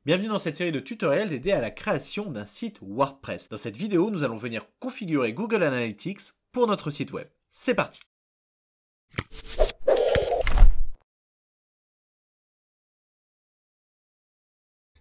Bienvenue dans cette série de tutoriels dédiés à la création d'un site WordPress. Dans cette vidéo, nous allons venir configurer Google Analytics pour notre site web. C'est parti!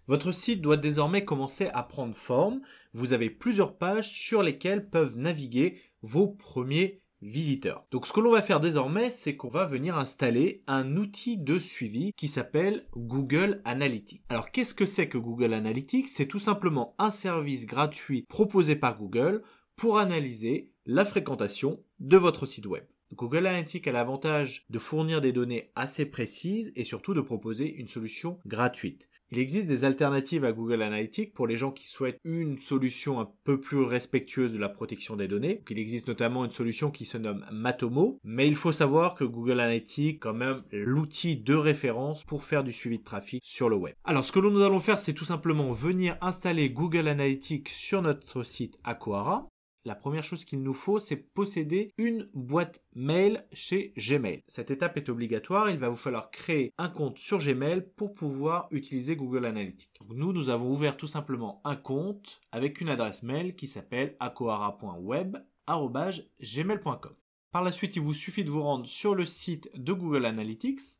Votre site doit désormais commencer à prendre forme. Vous avez plusieurs pages sur lesquelles peuvent naviguer vos premiers visiteurs. Donc ce que l'on va faire désormais, c'est qu'on va venir installer un outil de suivi qui s'appelle Google Analytics. Alors qu'est-ce que c'est que Google Analytics? C'est tout simplement un service gratuit proposé par Google pour analyser la fréquentation de votre site web. Google Analytics a l'avantage de fournir des données assez précises et surtout de proposer une solution gratuite. Il existe des alternatives à Google Analytics pour les gens qui souhaitent une solution un peu plus respectueuse de la protection des données. Donc, il existe notamment une solution qui se nomme Matomo, mais il faut savoir que Google Analytics est quand même l'outil de référence pour faire du suivi de trafic sur le web. Alors ce que nous allons faire, c'est tout simplement venir installer Google Analytics sur notre site Akoara. La première chose qu'il nous faut, c'est posséder une boîte mail chez Gmail. Cette étape est obligatoire. Il va vous falloir créer un compte sur Gmail pour pouvoir utiliser Google Analytics. Donc nous avons ouvert tout simplement un compte avec une adresse mail qui s'appelle akoara.web@gmail.com. Par la suite, il vous suffit de vous rendre sur le site de Google Analytics.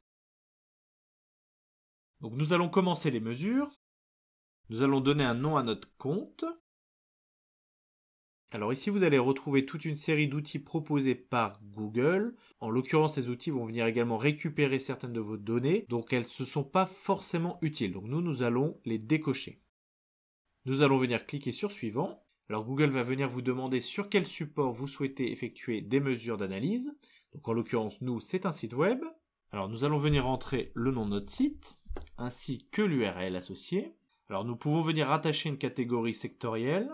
Donc nous allons commencer les mesures. Nous allons donner un nom à notre compte. Alors ici, vous allez retrouver toute une série d'outils proposés par Google. En l'occurrence, ces outils vont venir également récupérer certaines de vos données, donc elles ne sont pas forcément utiles. Donc nous allons les décocher. Nous allons venir cliquer sur Suivant. Alors Google va venir vous demander sur quel support vous souhaitez effectuer des mesures d'analyse. Donc en l'occurrence, nous, c'est un site web. Alors nous allons venir entrer le nom de notre site, ainsi que l'URL associée. Alors nous pouvons venir rattacher une catégorie sectorielle.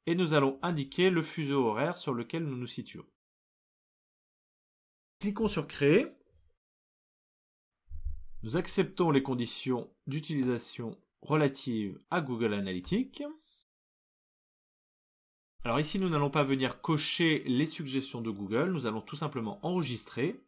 Et nous allons indiquer le fuseau horaire sur lequel nous nous situons. Cliquons sur Créer. Nous acceptons les conditions d'utilisation relatives à Google Analytics. Alors ici, nous n'allons pas venir cocher les suggestions de Google, nous allons tout simplement enregistrer.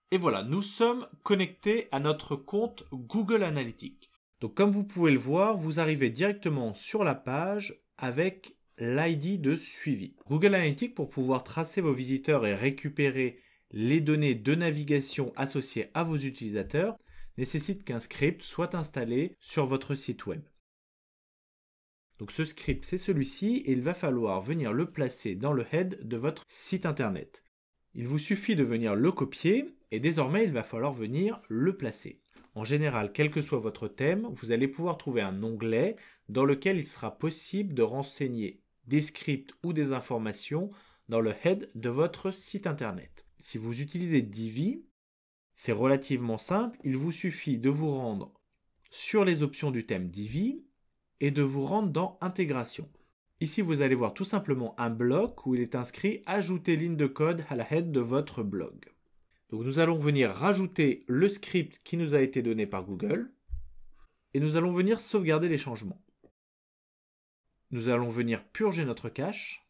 Et voilà, nous sommes connectés à notre compte Google Analytics. Donc comme vous pouvez le voir, vous arrivez directement sur la page avec l'ID de suivi. Google Analytics, pour pouvoir tracer vos visiteurs et récupérer les données de navigation associées à vos utilisateurs, nécessite qu'un script soit installé sur votre site web. Donc ce script, c'est celui-ci et il va falloir venir le placer dans le head de votre site internet. Il vous suffit de venir le copier et désormais il va falloir venir le placer. En général, quel que soit votre thème, vous allez pouvoir trouver un onglet dans lequel il sera possible de renseigner des scripts ou des informations dans le head de votre site internet. Si vous utilisez Divi, c'est relativement simple. Il vous suffit de vous rendre sur les options du thème Divi et de vous rendre dans Intégration. Ici, vous allez voir tout simplement un bloc où il est inscrit « Ajouter ligne de code à la head de votre blog ». Donc nous allons venir rajouter le script qui nous a été donné par Google et nous allons venir sauvegarder les changements. Nous allons venir purger notre cache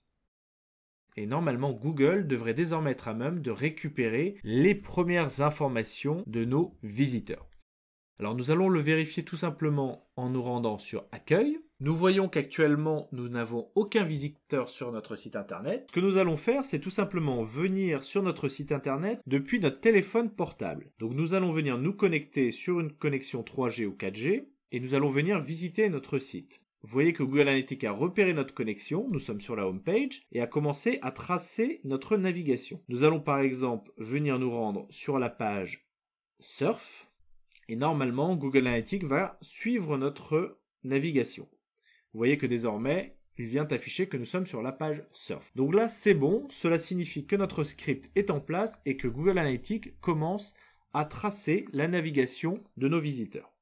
et normalement Google devrait désormais être à même de récupérer les premières informations de nos visiteurs. Alors nous allons le vérifier tout simplement en nous rendant sur Accueil. Nous voyons qu'actuellement, nous n'avons aucun visiteur sur notre site internet. Ce que nous allons faire, c'est tout simplement venir sur notre site internet depuis notre téléphone portable. Donc nous allons venir nous connecter sur une connexion 3G ou 4G et nous allons venir visiter notre site. Vous voyez que Google Analytics a repéré notre connexion, nous sommes sur la home page et a commencé à tracer notre navigation. Nous allons par exemple venir nous rendre sur la page Surf et normalement Google Analytics va suivre notre navigation. Vous voyez que désormais, il vient afficher que nous sommes sur la page Surf. Donc là, c'est bon. Cela signifie que notre script est en place et que Google Analytics commence à tracer la navigation de nos visiteurs.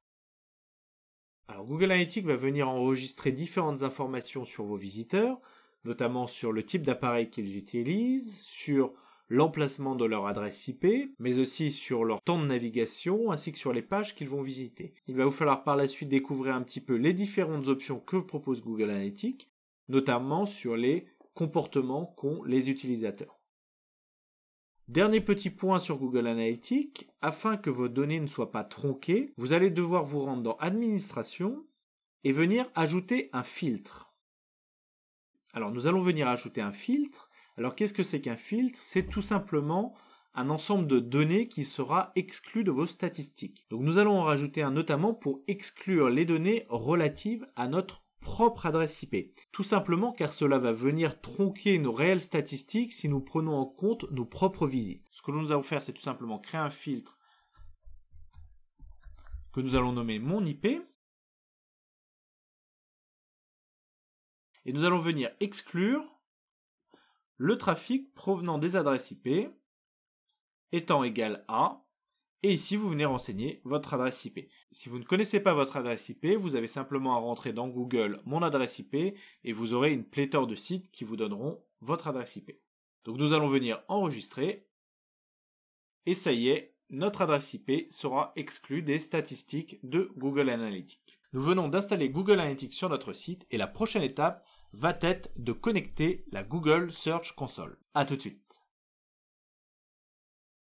Alors Google Analytics va venir enregistrer différentes informations sur vos visiteurs, notamment sur le type d'appareil qu'ils utilisent, sur l'emplacement de leur adresse IP, mais aussi sur leur temps de navigation, ainsi que sur les pages qu'ils vont visiter. Il va vous falloir par la suite découvrir un petit peu les différentes options que propose Google Analytics, notamment sur les comportements qu'ont les utilisateurs. Dernier petit point sur Google Analytics, afin que vos données ne soient pas tronquées, vous allez devoir vous rendre dans Administration et venir ajouter un filtre. Alors nous allons venir ajouter un filtre. Alors qu'est-ce que c'est qu'un filtre? C'est tout simplement un ensemble de données qui sera exclu de vos statistiques. Donc nous allons en rajouter un notamment pour exclure les données relatives à notre propre adresse IP. Tout simplement car cela va venir tronquer nos réelles statistiques si nous prenons en compte nos propres visites. Ce que nous allons faire, c'est tout simplement créer un filtre que nous allons nommer mon IP. Et nous allons venir exclure le trafic provenant des adresses IP étant égal à, et ici vous venez renseigner votre adresse IP. Si vous ne connaissez pas votre adresse IP, vous avez simplement à rentrer dans Google mon adresse IP et vous aurez une pléthore de sites qui vous donneront votre adresse IP. Donc nous allons venir enregistrer et ça y est, notre adresse IP sera exclue des statistiques de Google Analytics. Nous venons d'installer Google Analytics sur notre site et la prochaine étape va être de connecter la Google Search Console. À tout de suite.